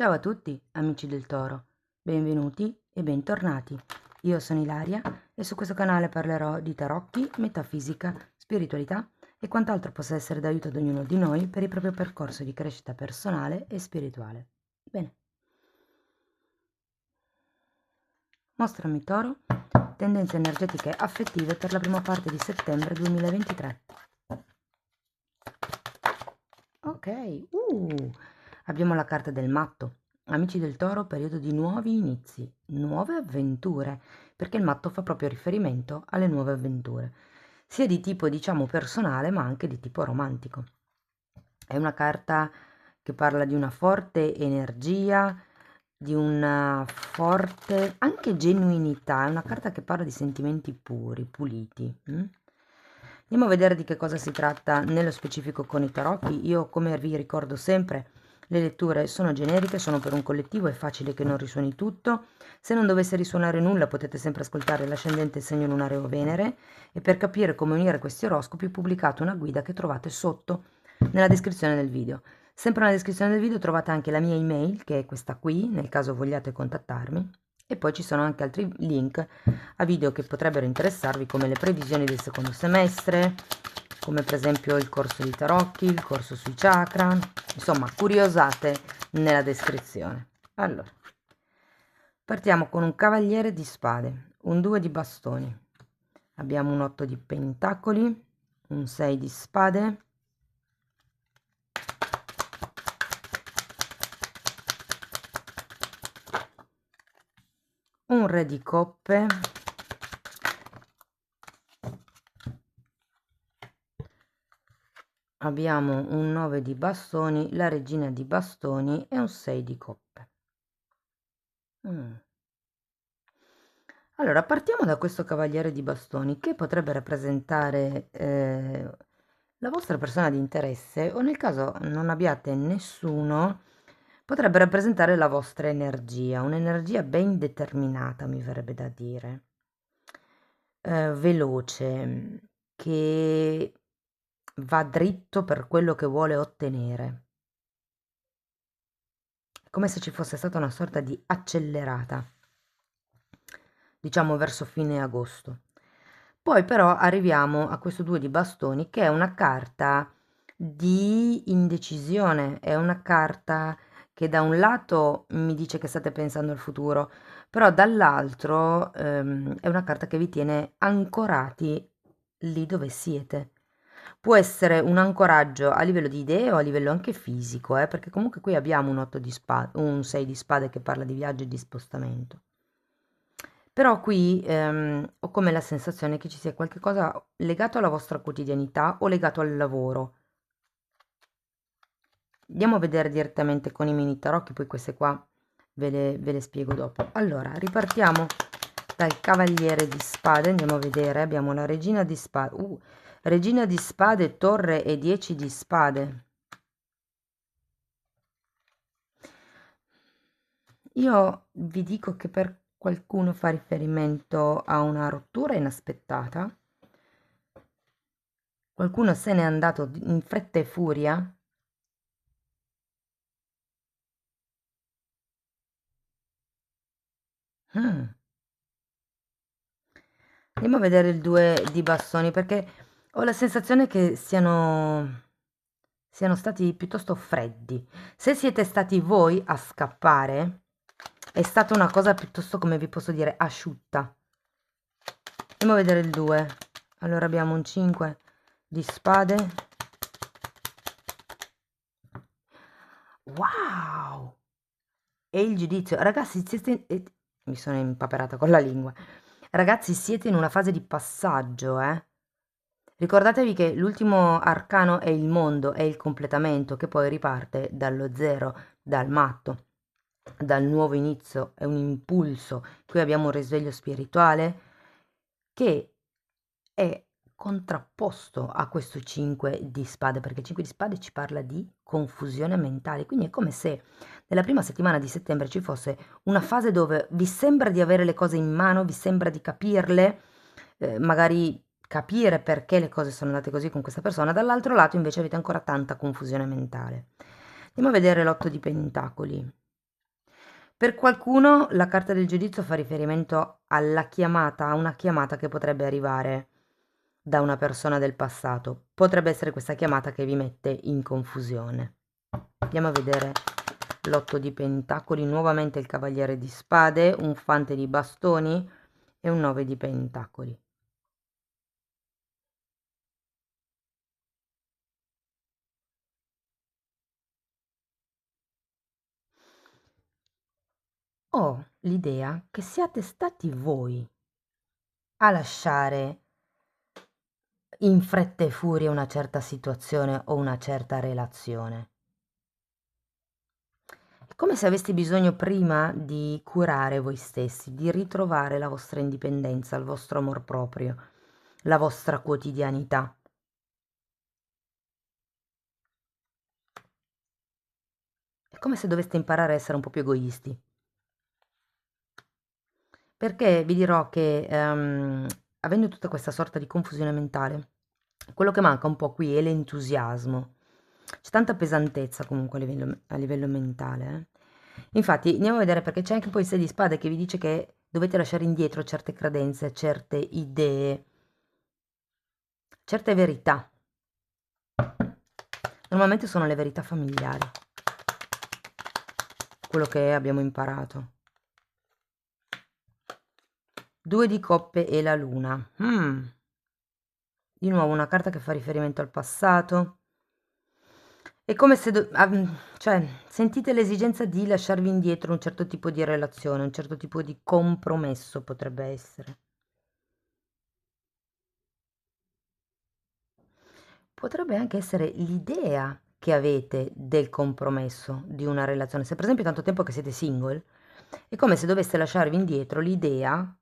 Ciao a tutti, amici del Toro, benvenuti e bentornati. Io sono Ilaria e su questo canale parlerò di tarocchi, metafisica, spiritualità e quant'altro possa essere d'aiuto ad ognuno di noi per il proprio percorso di crescita personale e spirituale. Bene. Mostrami Toro, tendenze energetiche affettive per la prima parte di settembre 2023. Ok, abbiamo la carta del matto. Amici del Toro, periodo di nuovi inizi, nuove avventure, perché il matto fa proprio riferimento alle nuove avventure, sia di tipo diciamo personale ma anche di tipo romantico. È una carta che parla di una forte energia, di una forte anche genuinità, è una carta che parla di sentimenti puri, puliti. Andiamo a vedere di che cosa si tratta nello specifico con i tarocchi. Io, come vi ricordo sempre, le letture sono generiche, sono per un collettivo, è facile che non risuoni tutto. Se non dovesse risuonare nulla potete sempre ascoltare l'ascendente, il segno lunario o Venere, e per capire come unire questi oroscopi ho pubblicato una guida che trovate sotto nella descrizione del video. Sempre nella descrizione del video trovate anche la mia email, che è questa qui, nel caso vogliate contattarmi, e poi ci sono anche altri link a video che potrebbero interessarvi, come le previsioni del secondo semestre, come per esempio il corso di tarocchi, il corso sui chakra, insomma curiosate nella descrizione. Allora, partiamo con un cavaliere di spade, un 2 di bastoni, abbiamo un 8 di pentacoli, un 6 di spade, un re di coppe, abbiamo un 9 di bastoni, la regina di bastoni e un 6 di coppe. Allora, partiamo da questo cavaliere di bastoni che potrebbe rappresentare la vostra persona di interesse, o nel caso non abbiate nessuno, potrebbe rappresentare la vostra energia, un'energia ben determinata, mi verrebbe da dire, veloce, che va dritto per quello che vuole ottenere, come se ci fosse stata una sorta di accelerata, diciamo verso fine agosto. Poi però arriviamo a questo 2 di bastoni, che è una carta di indecisione, è una carta che da un lato mi dice che state pensando al futuro, però dall'altro è una carta che vi tiene ancorati lì dove siete. Può essere un ancoraggio a livello di idee o a livello anche fisico, perché comunque qui abbiamo un 8 di spade, un 6 di spade che parla di viaggio e di spostamento. Però qui ho come la sensazione che ci sia qualche cosa legato alla vostra quotidianità o legato al lavoro. Andiamo a vedere direttamente con i mini tarocchi, poi queste qua ve le spiego dopo. Allora, ripartiamo dal cavaliere di spade, andiamo a vedere, abbiamo la regina di spade, regina di spade, torre e 10 di spade. Io vi dico che per qualcuno fa riferimento a una rottura inaspettata, qualcuno se n'è andato in fretta e furia. Mm. Andiamo a vedere il 2 di bastoni, perché ho la sensazione che siano stati piuttosto freddi. Se siete stati voi a scappare, è stata una cosa piuttosto, come vi posso dire, asciutta. Andiamo a vedere il 2. Allora abbiamo un 5 di spade. Wow! E il giudizio. Ragazzi, mi sono impaperata con la lingua. Ragazzi, siete in una fase di passaggio, eh? Ricordatevi che l'ultimo arcano è il mondo, è il completamento, che poi riparte dallo zero, dal matto, dal nuovo inizio, è un impulso. Qui abbiamo un risveglio spirituale che è contrapposto a questo 5 di spade, perché il 5 di spade ci parla di confusione mentale, quindi è come se nella prima settimana di settembre ci fosse una fase dove vi sembra di avere le cose in mano, vi sembra di capirle, magari capire perché le cose sono andate così con questa persona, dall'altro lato invece avete ancora tanta confusione mentale. Andiamo a vedere l'8 di pentacoli. Per qualcuno la carta del giudizio fa riferimento alla chiamata, a una chiamata che potrebbe arrivare da una persona del passato. Potrebbe essere questa chiamata che vi mette in confusione. Andiamo a vedere l'otto di pentacoli, nuovamente il cavaliere di spade, un fante di bastoni e un 9 di pentacoli. Ho l'idea che siate stati voi a lasciare in fretta e furia una certa situazione o una certa relazione. È come se aveste bisogno prima di curare voi stessi, di ritrovare la vostra indipendenza, il vostro amor proprio, la vostra quotidianità. È come se doveste imparare a essere un po' più egoisti. Perché vi dirò che avendo tutta questa sorta di confusione mentale, quello che manca un po' qui è l'entusiasmo. C'è tanta pesantezza comunque a livello mentale. Infatti, andiamo a vedere perché c'è anche poi il 6 di spade che vi dice che dovete lasciare indietro certe credenze, certe idee, certe verità. Normalmente sono le verità familiari, quello che abbiamo imparato. 2 di coppe e la luna. Di nuovo una carta che fa riferimento al passato. È come se, cioè, sentite l'esigenza di lasciarvi indietro un certo tipo di relazione, un certo tipo di compromesso potrebbe essere. Potrebbe anche essere l'idea che avete del compromesso di una relazione. Se per esempio è tanto tempo che siete single, è come se doveste lasciarvi indietro l'idea,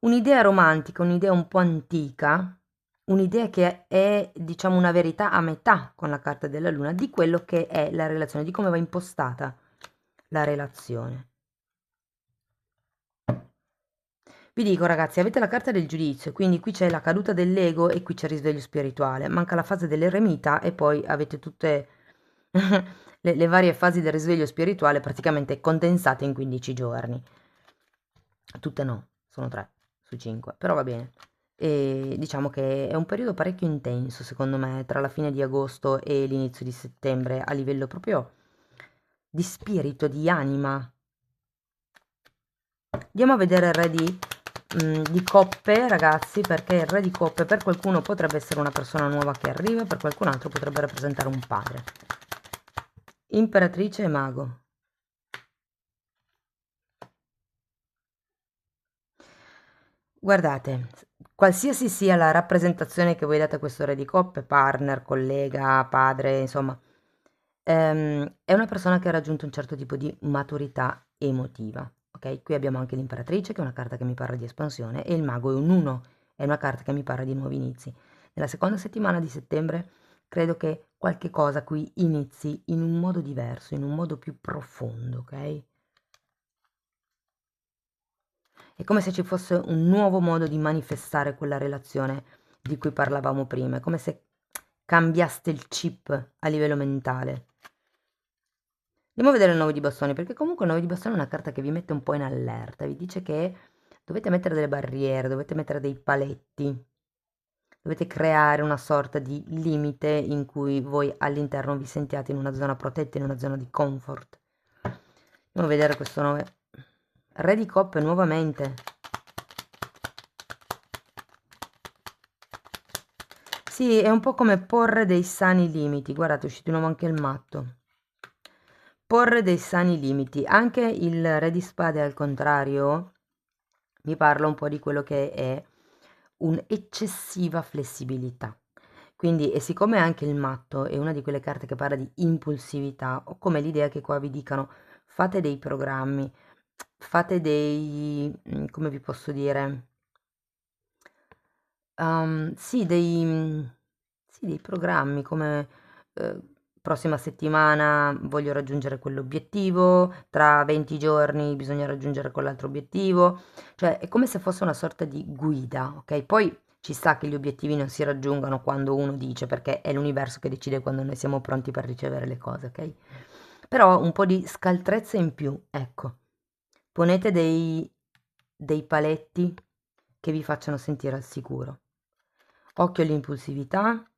un'idea romantica, un'idea un po' antica, un'idea che è, diciamo, una verità a metà con la carta della luna, di quello che è la relazione, di come va impostata la relazione. Vi dico ragazzi, avete la carta del giudizio, quindi qui c'è la caduta dell'ego e qui c'è il risveglio spirituale. Manca la fase dell'eremita e poi avete tutte le varie fasi del risveglio spirituale praticamente condensate in 15 giorni. Tutte no, sono 3 su 5, però va bene. E diciamo che è un periodo parecchio intenso, secondo me, tra la fine di agosto e l'inizio di settembre, a livello proprio di spirito, di anima. Andiamo a vedere il re di coppe, ragazzi, perché il re di coppe per qualcuno potrebbe essere una persona nuova che arriva, per qualcun altro potrebbe rappresentare un padre. Imperatrice e mago. Guardate, qualsiasi sia la rappresentazione che voi date a questo re di coppe, partner, collega, padre, insomma, è una persona che ha raggiunto un certo tipo di maturità emotiva. Ok? Qui abbiamo anche l'imperatrice, che è una carta che mi parla di espansione, e il mago è un 1, è una carta che mi parla di nuovi inizi. Nella seconda settimana di settembre credo che qualche cosa qui inizi in un modo diverso, in un modo più profondo, ok? È come se ci fosse un nuovo modo di manifestare quella relazione di cui parlavamo prima, è come se cambiaste il chip a livello mentale. Andiamo a vedere il 9 di bastoni, perché comunque il 9 di bastoni è una carta che vi mette un po' in allerta, vi dice che dovete mettere delle barriere, dovete mettere dei paletti, dovete creare una sorta di limite in cui voi all'interno vi sentiate in una zona protetta, in una zona di comfort. Andiamo a vedere questo 9. Re di coppe nuovamente. Sì, è un po' come porre dei sani limiti. Guardate, è uscito di nuovo anche il matto. Porre dei sani limiti. Anche il re di spade al contrario mi parla un po' di quello che è un'eccessiva flessibilità. Quindi, e siccome anche il matto è una di quelle carte che parla di impulsività, ho come l'idea che qua vi dicano fate dei programmi, fate dei, come vi posso dire, sì, dei programmi come prossima settimana voglio raggiungere quell'obiettivo, tra 20 giorni bisogna raggiungere quell'altro obiettivo, cioè è come se fosse una sorta di guida, ok? Poi ci sta che gli obiettivi non si raggiungano quando uno dice, perché è l'universo che decide quando noi siamo pronti per ricevere le cose, ok? però un po' di scaltrezza in più, ecco. Ponete dei paletti che vi facciano sentire al sicuro. Occhio all'impulsività.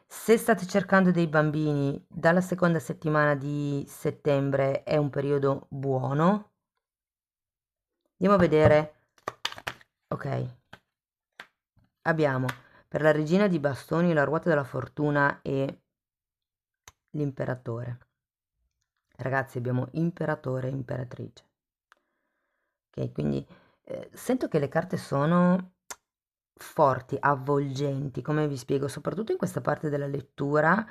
Se state cercando dei bambini, dalla seconda settimana di settembre è un periodo buono. Andiamo a vedere. Ok, abbiamo per la regina di bastoni la ruota della fortuna e l'imperatore. Ragazzi, abbiamo imperatore e imperatrice. Ok, quindi sento che le carte sono forti, avvolgenti, come vi spiego, soprattutto in questa parte della lettura,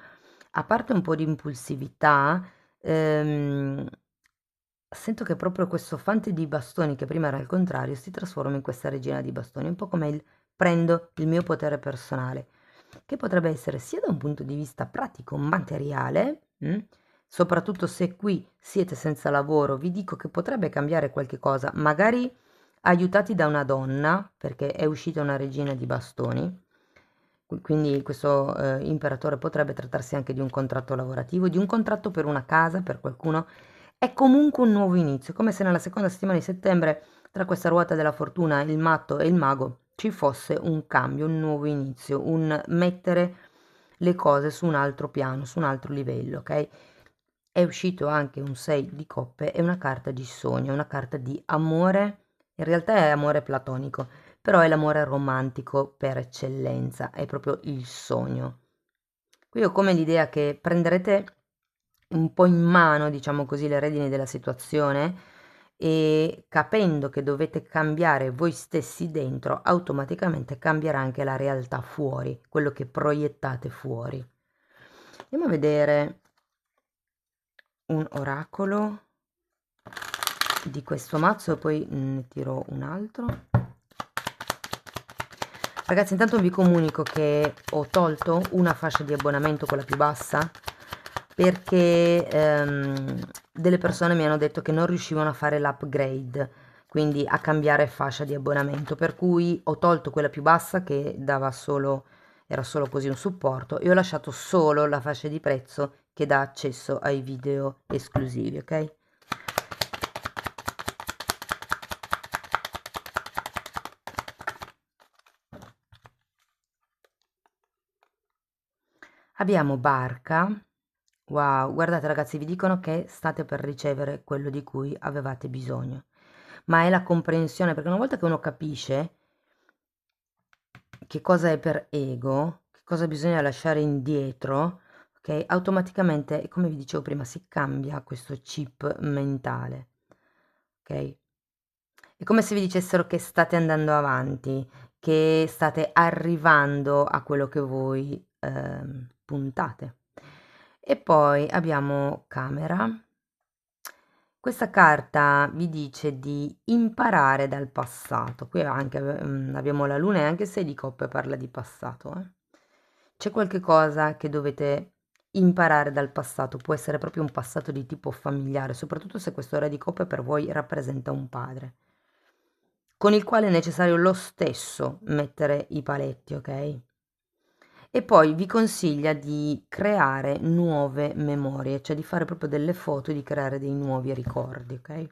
a parte un po' di impulsività, ehm, sento che proprio questo fante di bastoni, che prima era il contrario, si trasforma in questa regina di bastoni, un po' come il prendo il mio potere personale, che potrebbe essere sia da un punto di vista pratico, materiale, soprattutto se qui siete senza lavoro, vi dico che potrebbe cambiare qualche cosa, magari aiutati da una donna, perché è uscita una regina di bastoni, quindi questo imperatore potrebbe trattarsi anche di un contratto lavorativo, di un contratto per una casa, per qualcuno. È comunque un nuovo inizio, come se nella seconda settimana di settembre, tra questa ruota della fortuna, il matto e il mago, ci fosse un cambio, un nuovo inizio, un mettere le cose su un altro piano, su un altro livello, ok? È uscito anche un 6 di coppe e una carta di sogno, una carta di amore, in realtà è amore platonico, però è l'amore romantico per eccellenza, è proprio il sogno. Qui ho come l'idea che prenderete un po' in mano, diciamo così, le redini della situazione e capendo che dovete cambiare voi stessi dentro, automaticamente cambierà anche la realtà fuori, quello che proiettate fuori. Andiamo a vedere un oracolo di questo mazzo e poi ne tiro un altro. Ragazzi, intanto vi comunico che ho tolto una fascia di abbonamento, quella più bassa, perché delle persone mi hanno detto che non riuscivano a fare l'upgrade, quindi a cambiare fascia di abbonamento, per cui ho tolto quella più bassa che dava solo, era solo così un supporto, e ho lasciato solo la fascia di prezzo che dà accesso ai video esclusivi, ok? Abbiamo barca. Wow, guardate ragazzi, vi dicono che state per ricevere quello di cui avevate bisogno, ma è la comprensione, perché una volta che uno capisce che cosa è per ego, che cosa bisogna lasciare indietro, ok, automaticamente, come vi dicevo prima, si cambia questo chip mentale, ok? È come se vi dicessero che state andando avanti, che state arrivando a quello che voi puntate. E poi abbiamo camera. Questa carta vi dice di imparare dal passato. Qui anche abbiamo la luna e anche 6 di coppe parla di passato. C'è qualche cosa che dovete imparare dal passato, può essere proprio un passato di tipo familiare, soprattutto se questo re di coppe per voi rappresenta un padre, con il quale è necessario lo stesso mettere i paletti, ok? E poi vi consiglia di creare nuove memorie, cioè di fare proprio delle foto e di creare dei nuovi ricordi, ok?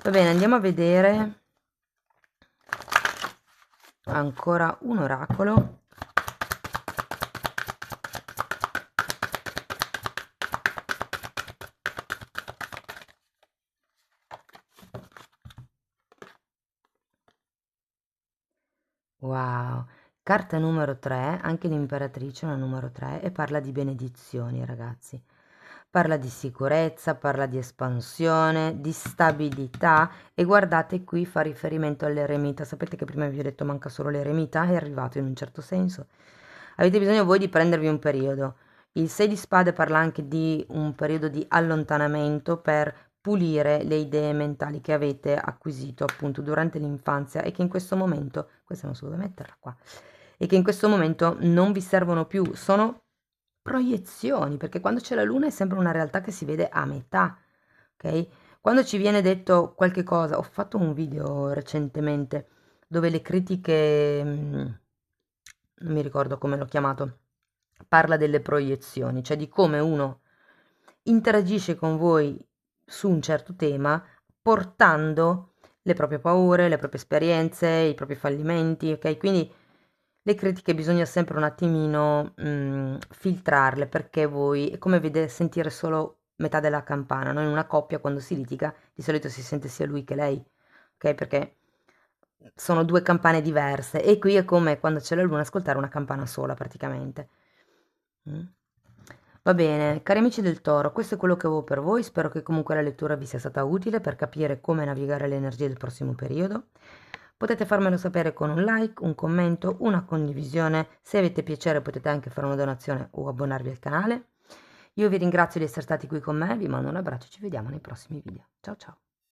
Va bene, andiamo a vedere ancora un oracolo. Wow, carta numero 3, anche l'imperatrice è una numero 3 e parla di benedizioni, ragazzi. Parla di sicurezza, parla di espansione, di stabilità e guardate qui fa riferimento all'eremita. Sapete che prima vi ho detto manca solo l'eremita? È arrivato in un certo senso. Avete bisogno voi di prendervi un periodo. Il 6 di spade parla anche di un periodo di allontanamento per pulire le idee mentali che avete acquisito appunto durante l'infanzia e che in questo momento, questa non so dove metterla qua, e che in questo momento non vi servono più, sono proiezioni, perché quando c'è la luna è sempre una realtà che si vede a metà, ok? Quando ci viene detto qualche cosa, ho fatto un video recentemente dove le critiche, non mi ricordo come l'ho chiamato, parla delle proiezioni, cioè di come uno interagisce con voi su un certo tema portando le proprie paure, le proprie esperienze, i propri fallimenti, ok? Quindi le critiche bisogna sempre un attimino filtrarle perché voi è come sentire solo metà della campana, no? In una coppia quando si litiga di solito si sente sia lui che lei, ok? Perché sono due campane diverse e qui è come quando c'è la luna ascoltare una campana sola praticamente. Mm. Va bene, cari amici del Toro, questo è quello che avevo per voi. Spero che comunque la lettura vi sia stata utile per capire come navigare le energie del prossimo periodo. Potete farmelo sapere con un like, un commento, una condivisione. Se avete piacere potete anche fare una donazione o abbonarvi al canale. Io vi ringrazio di essere stati qui con me, vi mando un abbraccio e ci vediamo nei prossimi video. Ciao ciao!